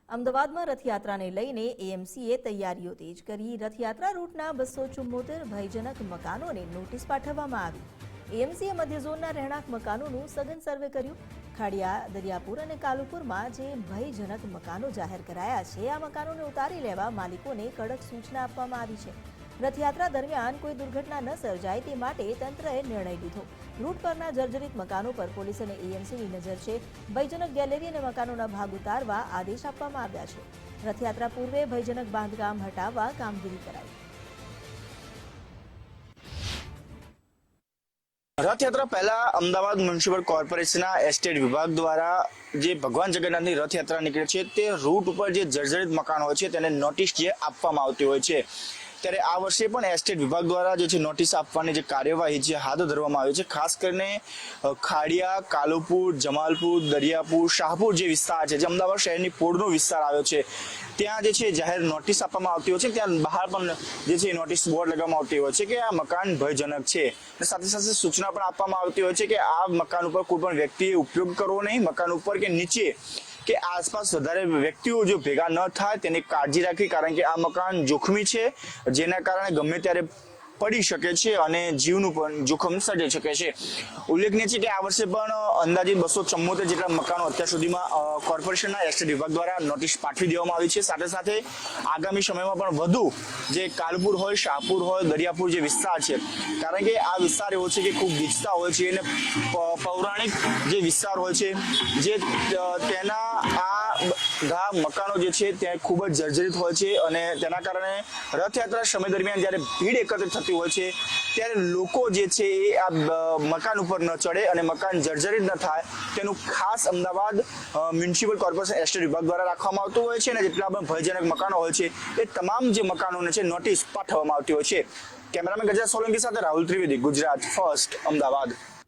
અમદાવાદમાં રથયાત્રાને લઈને એએમસીએ તૈયારીઓ તેજ કરી રથયાત્રા રૂટના 274 ભયજનક મકાનોને નોટિસ પાઠવવામાં આવી। એએમસીએ મધ્ય ઝોનના રહેણાંક મકાનોનું સઘન સર્વે કર્યું। ખાડિયા, દરિયાપુર અને કાલુપુરમાં જે ભયજનક મકાનો જાહેર કરાયા છે આ મકાનોને ઉતારી લેવા માલિકોને કડક સૂચના આપવામાં આવી છે। રથયાત્રા દરમિયાન કોઈ દુર્ઘટના ન સર્જાય તે માટે તંત્રએ નિર્ણય લીધો। રૂટ પરના જર્જરિત મકાનો પર પોલીસ અને એએમસીની નજર છે। ભયજનક ગેલેરી અને મકાનોના ભાગ ઉતારવા આદેશ આપવામાં આવ્યા છે। રથયાત્રા પૂર્વે ભયજનક બાંધકામ હટાવવા કામગીરી કરાઈ। રથયાત્રા પહેલા અમદાવાદ મ્યુનિસિપલ કોર્પોરેશનના એસ્ટેટ વિભાગ દ્વારા જે ભગવાન જગન્નાથની રથયાત્રા નીકળે છે તે રૂટ ઉપર જે જર્જરિત મકાન હોય છે તેને નોટિસ જે આપવામાં આવતી હોય છે। ત્યારે આ વર્ષે પણ એસ્ટેટ વિભાગ દ્વારા જે છે નોટિસ આપવાની જે કાર્યવાહી છે હાથ ધરવામાં આવી છે। ખાસ કરીને ખાડિયા, કાલુપુર, જમાલપુર, દરિયાપુર, શાહપુર જે વિસ્તાર છે જે અમદાવાદ શહેરની પોળનો વિસ્તાર આવ્યો છે ત્યાં જે છે જાહેર નોટિસ આપવામાં આવતી હોય છે। ત્યાં બહાર પણ જે છે નોટિસ બોર્ડ લગાવવામાં આવતી હોય છે કે આ મકાન ભયજનક છે। સાથે સાથે સૂચના પણ આપવામાં આવતી હોય છે કે આ મકાન ઉપર કોઈ પણ વ્યક્તિએ ઉપયોગ કરવો નહીં। મકાન ઉપર કે નીચે કે આસપાસ વધારે વ્યક્તિઓ જો ભેગા ન થાય તેની કાળજી રાખવી, કારણ કે આ મકાન જોખમી છે જેના કારણે ગમે ત્યારે પડી શકે છે અને જીવનું પણ જોખમ સર્જાઈ શકે છે। ઉલ્લેખનીય છે કે આ વર્ષે પણ અંદાજિત 274 જેટલા મકાનો અત્યાર સુધીમાં કોર્પોરેશનના એસ્ટેટ વિભાગ દ્વારા નોટિસ પાઠવી દેવામાં આવી છે। સાથે સાથે આગામી સમયમાં પણ વધુ જે કાલુપુર હોય, શાહપુર હોય, દરિયાપુર જે વિસ્તાર છે, કારણ કે આ વિસ્તાર એવો છે કે ખૂબ ગીચતા હોય છે અને પૌરાણિક જે વિસ્તાર હોય છે જે તેના આ મકાનો જે છે ત્યાં ખૂબ જ જર્જરિત હોય છે અને તેના કારણે રથયાત્રા સમય દરમિયાન જ્યારે ભીડ એકત્રિત થતી હોય છે ત્યારે લોકો જે છે એ આ મકાન ઉપર ન ચડે અને મકાન જર્જરિત ન થાય તેનું ખાસ અમદાવાદ મ્યુનિસિપલ કોર્પોરેશન એસ્ટેટ વિભાગ દ્વારા રાખવામાં આવતું હોય છે અને જેટલા પણ ભયજનક મકાનો હોય છે એ તમામ જે મકાનોને છે નોટિસ પાઠવવામાં આવતી હોય છે। કેમેરામેન ગજા સોલંકી સાથે રાહુલ ત્રિવેદી, ગુજરાત ફર્સ્ટ, અમદાવાદ।